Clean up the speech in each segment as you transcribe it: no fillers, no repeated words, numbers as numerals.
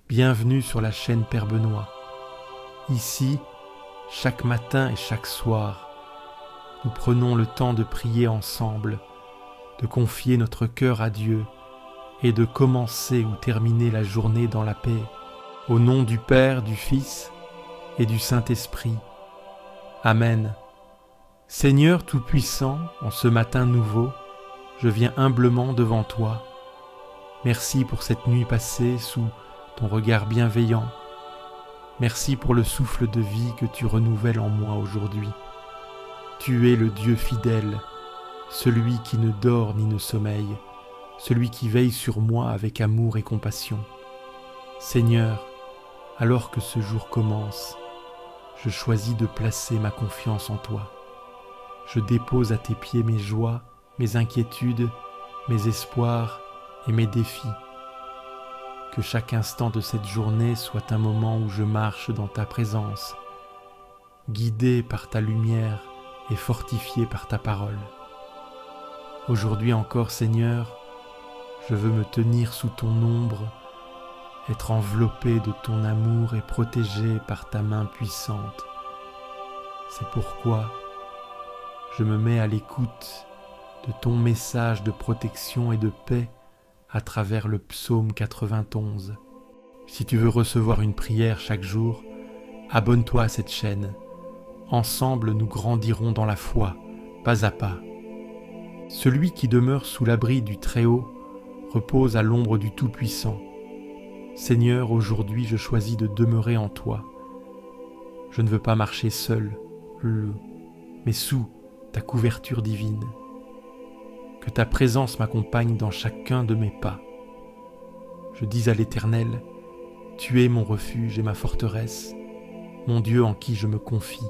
Bienvenue sur la chaîne Père Benoît. Ici, chaque matin et chaque soir, nous prenons le temps de prier ensemble, de confier notre cœur à Dieu et de commencer ou terminer la journée dans la paix. Au nom du Père, du Fils et du Saint-Esprit. Amen. Seigneur Tout-Puissant, en ce matin nouveau, je viens humblement devant toi. Merci pour cette nuit passée sous ton regard bienveillant. Merci pour le souffle de vie que tu renouvelles en moi aujourd'hui. Tu es le Dieu fidèle, celui qui ne dort ni ne sommeille, celui qui veille sur moi avec amour et compassion. Seigneur, alors que ce jour commence, je choisis de placer ma confiance en toi. Je dépose à tes pieds mes joies, mes inquiétudes, mes espoirs et mes défis. Que chaque instant de cette journée soit un moment où je marche dans ta présence, guidé par ta lumière et fortifié par ta parole. Aujourd'hui encore, Seigneur, je veux me tenir sous ton ombre, être enveloppé de ton amour et protégé par ta main puissante. C'est pourquoi je me mets à l'écoute de ton message de protection et de paix à travers le psaume 91. Si tu veux recevoir une prière chaque jour, abonne-toi à cette chaîne. Ensemble, nous grandirons dans la foi, pas à pas. Celui qui demeure sous l'abri du Très-Haut repose à l'ombre du Tout-Puissant. Seigneur, aujourd'hui, je choisis de demeurer en toi. Je ne veux pas marcher seul, mais sous ta couverture divine. Que ta présence m'accompagne dans chacun de mes pas. Je dis à l'Éternel, tu es mon refuge et ma forteresse, mon Dieu en qui je me confie.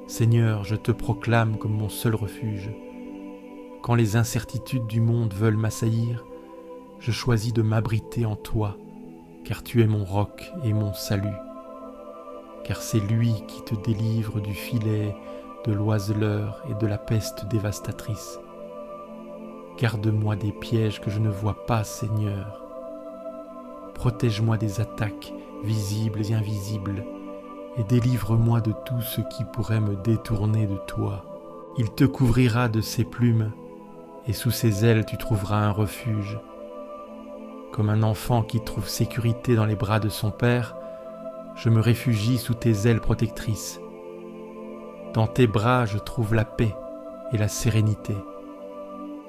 Seigneur, je te proclame comme mon seul refuge. Quand les incertitudes du monde veulent m'assaillir, je choisis de m'abriter en toi, car tu es mon roc et mon salut. Car c'est lui qui te délivre du filet, de l'oiseleur et de la peste dévastatrice. Garde-moi des pièges que je ne vois pas, Seigneur. Protège-moi des attaques visibles et invisibles, et délivre-moi de tout ce qui pourrait me détourner de toi. Il te couvrira de ses plumes, et sous ses ailes tu trouveras un refuge. Comme un enfant qui trouve sécurité dans les bras de son père, je me réfugie sous tes ailes protectrices. Dans tes bras je trouve la paix et la sérénité.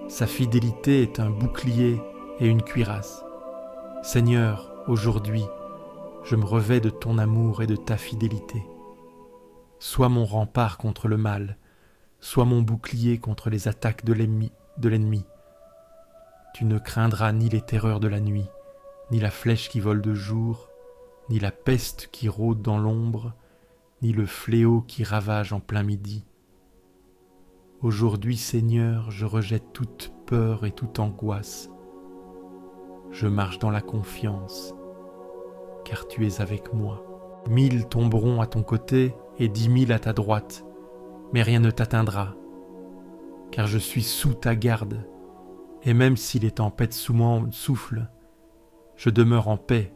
Sa fidélité est un bouclier et une cuirasse. Seigneur, aujourd'hui, je me revêts de ton amour et de ta fidélité. Sois mon rempart contre le mal, sois mon bouclier contre les attaques de l'ennemi. Tu ne craindras ni les terreurs de la nuit, ni la flèche qui vole de jour, ni la peste qui rôde dans l'ombre, ni le fléau qui ravage en plein midi. Aujourd'hui, Seigneur, je rejette toute peur et toute angoisse. Je marche dans la confiance, car tu es avec moi. 1000 tomberont à ton côté et 10 000 à ta droite, mais rien ne t'atteindra, car je suis sous ta garde, et même si les tempêtes sous moi soufflent, je demeure en paix,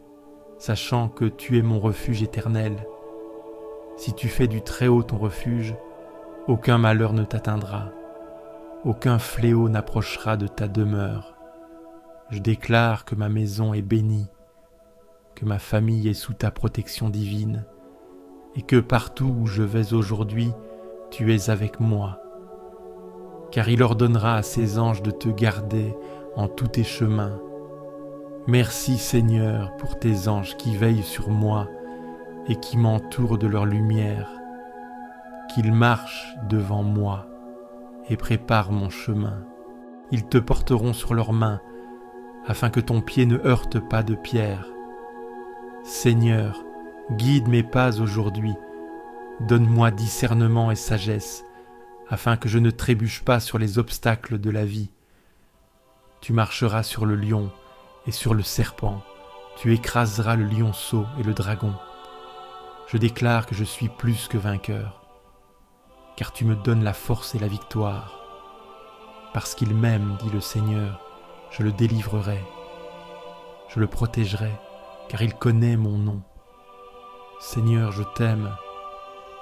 sachant que tu es mon refuge éternel. Si tu fais du Très-Haut ton refuge, aucun malheur ne t'atteindra, aucun fléau n'approchera de ta demeure. Je déclare que ma maison est bénie, que ma famille est sous ta protection divine, et que partout où je vais aujourd'hui, tu es avec moi. Car il ordonnera à ses anges de te garder en tous tes chemins. Merci Seigneur pour tes anges qui veillent sur moi et qui m'entourent de leur lumière. Qu'ils marchent devant moi et préparent mon chemin. Ils te porteront sur leurs mains, afin que ton pied ne heurte pas de pierre. Seigneur, guide mes pas aujourd'hui, donne-moi discernement et sagesse, afin que je ne trébuche pas sur les obstacles de la vie. Tu marcheras sur le lion et sur le serpent, tu écraseras le lionceau et le dragon. Je déclare que je suis plus que vainqueur, car tu me donnes la force et la victoire. Parce qu'il m'aime, dit le Seigneur, je le délivrerai, je le protégerai car il connaît mon nom. Seigneur, je t'aime,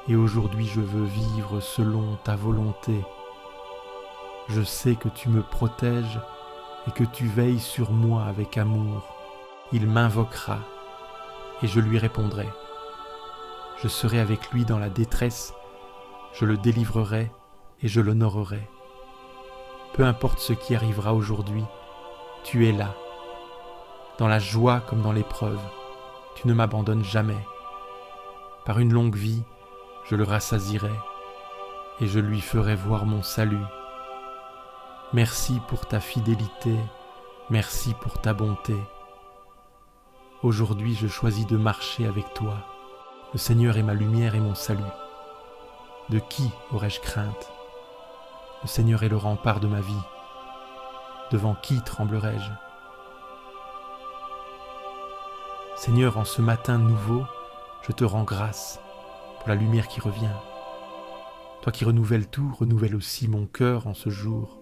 et aujourd'hui je veux vivre selon ta volonté. Je sais que tu me protèges et que tu veilles sur moi avec amour. Il m'invoquera, et je lui répondrai. Je serai avec lui dans la détresse, je le délivrerai et je l'honorerai. Peu importe ce qui arrivera aujourd'hui, tu es là. Dans la joie comme dans l'épreuve, tu ne m'abandonnes jamais. Par une longue vie, je le rassasierai et je lui ferai voir mon salut. Merci pour ta fidélité, merci pour ta bonté. Aujourd'hui, je choisis de marcher avec toi. Le Seigneur est ma lumière et mon salut. De qui aurais-je crainte? Le Seigneur est le rempart de ma vie. Devant qui tremblerai-je? Seigneur, en ce matin nouveau, je te rends grâce pour la lumière qui revient. Toi qui renouvelles tout, renouvelle aussi mon cœur en ce jour.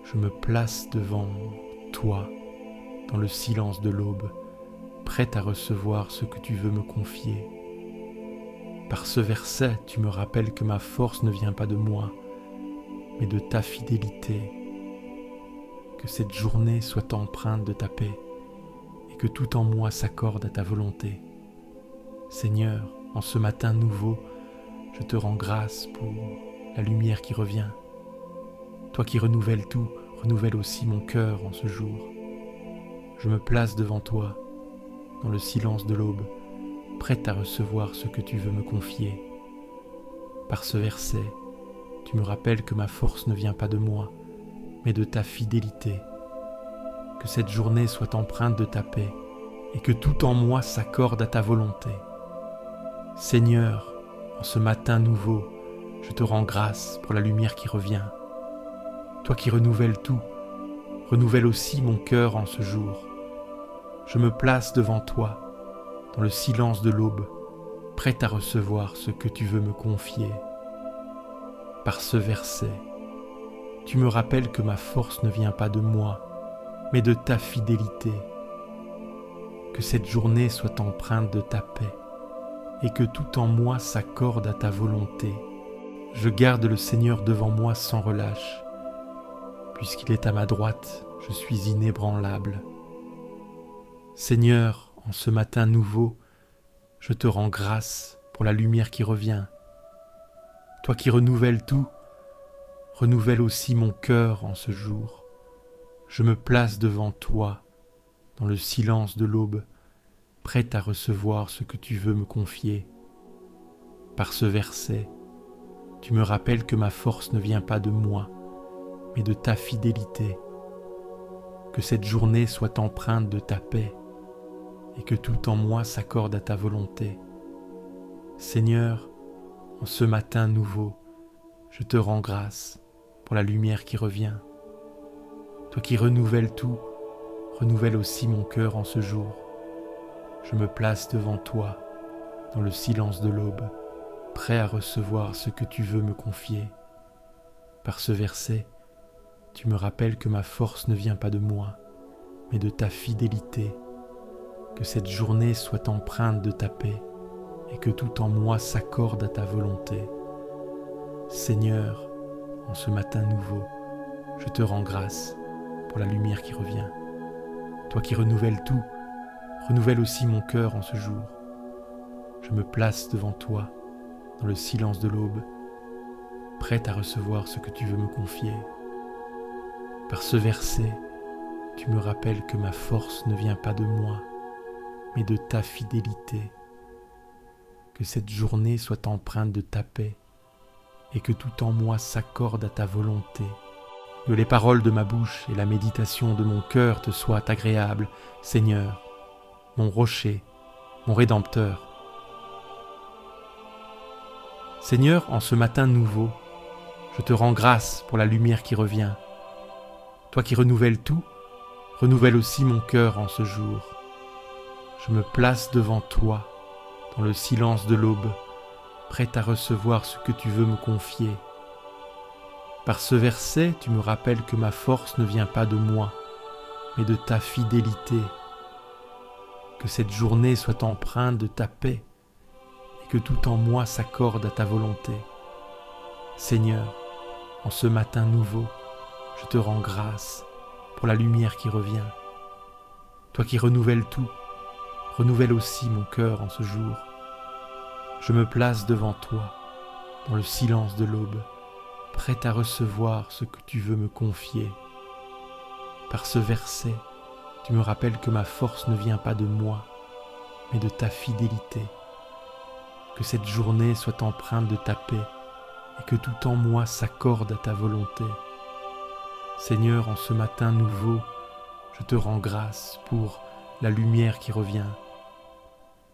Je me place devant toi, dans le silence de l'aube, prête à recevoir ce que tu veux me confier. Par ce verset, tu me rappelles que ma force ne vient pas de moi, mais de ta fidélité. Que cette journée soit empreinte de ta paix, et que tout en moi s'accorde à ta volonté. Seigneur, en ce matin nouveau, je te rends grâce pour la lumière qui revient. Toi qui renouvelles tout, renouvelle aussi mon cœur en ce jour. Je me place devant toi, dans le silence de l'aube, prête à recevoir ce que tu veux me confier. Par ce verset, tu me rappelles que ma force ne vient pas de moi, mais de ta fidélité. Que cette journée soit empreinte de ta paix, et que tout en moi s'accorde à ta volonté. Seigneur, en ce matin nouveau, je te rends grâce pour la lumière qui revient. Toi qui renouvelles tout, renouvelle aussi mon cœur en ce jour. Je me place devant toi, dans le silence de l'aube, prête à recevoir ce que tu veux me confier. Par ce verset, tu me rappelles que ma force ne vient pas de moi, mais de ta fidélité. Que cette journée soit empreinte de ta paix, et que tout en moi s'accorde à ta volonté. Je garde le Seigneur devant moi sans relâche. Puisqu'il est à ma droite, je suis inébranlable. Seigneur, en ce matin nouveau, je te rends grâce pour la lumière qui revient. Toi qui renouvelles tout, renouvelle aussi mon cœur en ce jour. Je me place devant toi, dans le silence de l'aube, prête à recevoir ce que tu veux me confier. Par ce verset, tu me rappelles que ma force ne vient pas de moi, mais de ta fidélité. Que cette journée soit empreinte de ta paix, et que tout en moi s'accorde à ta volonté. Seigneur, en ce matin nouveau, je te rends grâce pour la lumière qui revient. Toi qui renouvelles tout, renouvelle aussi mon cœur en ce jour. Je me place devant toi, dans le silence de l'aube, prêt à recevoir ce que tu veux me confier. Par ce verset, tu me rappelles que ma force ne vient pas de moi, mais de ta fidélité. Que cette journée soit empreinte de ta paix, et que tout en moi s'accorde à ta volonté. Seigneur, en ce matin nouveau, je te rends grâce pour la lumière qui revient. Toi qui renouvelles tout, renouvelle aussi mon cœur en ce jour. Je me place devant toi, dans le silence de l'aube, prête à recevoir ce que tu veux me confier. Par ce verset, tu me rappelles que ma force ne vient pas de moi, mais de ta fidélité. Que cette journée soit empreinte de ta paix, et que tout en moi s'accorde à ta volonté. Que les paroles de ma bouche et la méditation de mon cœur te soient agréables, Seigneur, mon rocher, mon Rédempteur. Seigneur, en ce matin nouveau, je te rends grâce pour la lumière qui revient. Toi qui renouvelles tout, renouvelle aussi mon cœur en ce jour. Je me place devant toi, dans le silence de l'aube, prête à recevoir ce que tu veux me confier. Par ce verset, tu me rappelles que ma force ne vient pas de moi, mais de ta fidélité. Que cette journée soit empreinte de ta paix et que tout en moi s'accorde à ta volonté. Seigneur, en ce matin nouveau, je te rends grâce pour la lumière qui revient. Toi qui renouvelles tout, renouvelle aussi mon cœur en ce jour. Je me place devant toi, dans le silence de l'aube, prêt à recevoir ce que tu veux me confier. Par ce verset, tu me rappelles que ma force ne vient pas de moi, mais de ta fidélité. Que cette journée soit empreinte de ta paix et que tout en moi s'accorde à ta volonté. Seigneur, en ce matin nouveau, je te rends grâce pour la lumière qui revient.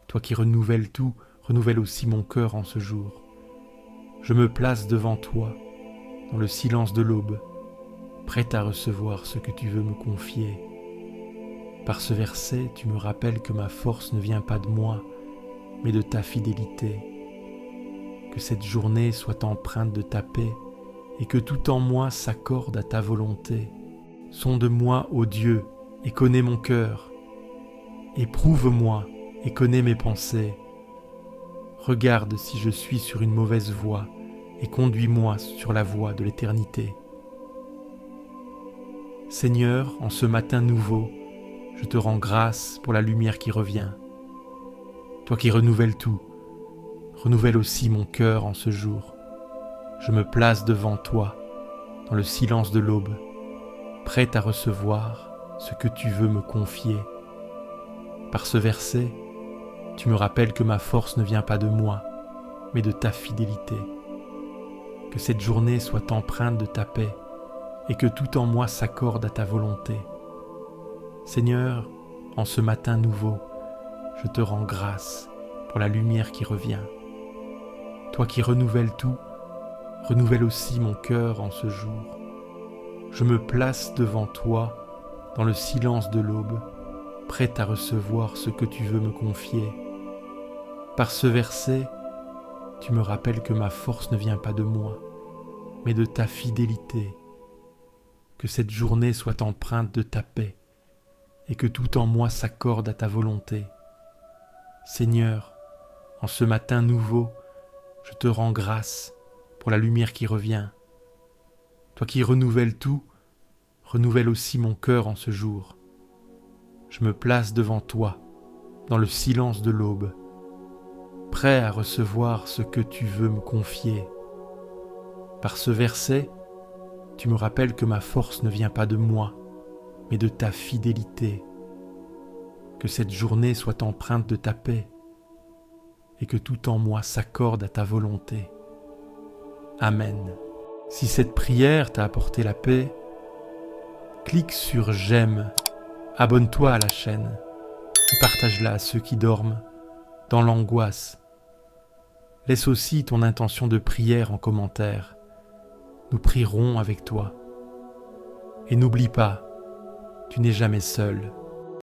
Toi qui renouvelles tout, renouvelle aussi mon cœur en ce jour. Je me place devant toi, dans le silence de l'aube, prêt à recevoir ce que tu veux me confier. Par ce verset, tu me rappelles que ma force ne vient pas de moi, mais de ta fidélité. Que cette journée soit empreinte de ta paix et que tout en moi s'accorde à ta volonté. Sonde-moi, ô Dieu, et connais mon cœur. Éprouve-moi et connais mes pensées. Regarde si je suis sur une mauvaise voie et conduis-moi sur la voie de l'éternité. Seigneur, en ce matin nouveau, je te rends grâce pour la lumière qui revient. Toi qui renouvelles tout, renouvelle aussi mon cœur en ce jour. Je me place devant toi, dans le silence de l'aube, prêt à recevoir ce que tu veux me confier. Par ce verset, tu me rappelles que ma force ne vient pas de moi, mais de ta fidélité. Que cette journée soit empreinte de ta paix et que tout en moi s'accorde à ta volonté. Seigneur, en ce matin nouveau, je te rends grâce pour la lumière qui revient. Toi qui renouvelles tout, renouvelle aussi mon cœur en ce jour. Je me place devant toi dans le silence de l'aube, prêt à recevoir ce que tu veux me confier. Par ce verset, tu me rappelles que ma force ne vient pas de moi, mais de ta fidélité. Que cette journée soit empreinte de ta paix et que tout en moi s'accorde à ta volonté. Seigneur, en ce matin nouveau, je te rends grâce pour la lumière qui revient. Toi qui renouvelles tout, renouvelle aussi mon cœur en ce jour. Je me place devant toi, dans le silence de l'aube, prêt à recevoir ce que tu veux me confier. Par ce verset, tu me rappelles que ma force ne vient pas de moi, mais de ta fidélité. Que cette journée soit empreinte de ta paix et que tout en moi s'accorde à ta volonté. Amen. Si cette prière t'a apporté la paix, clique sur j'aime, abonne-toi à la chaîne et partage-la à ceux qui dorment dans l'angoisse. Laisse aussi ton intention de prière en commentaire. Nous prierons avec toi. Et n'oublie pas, tu n'es jamais seul.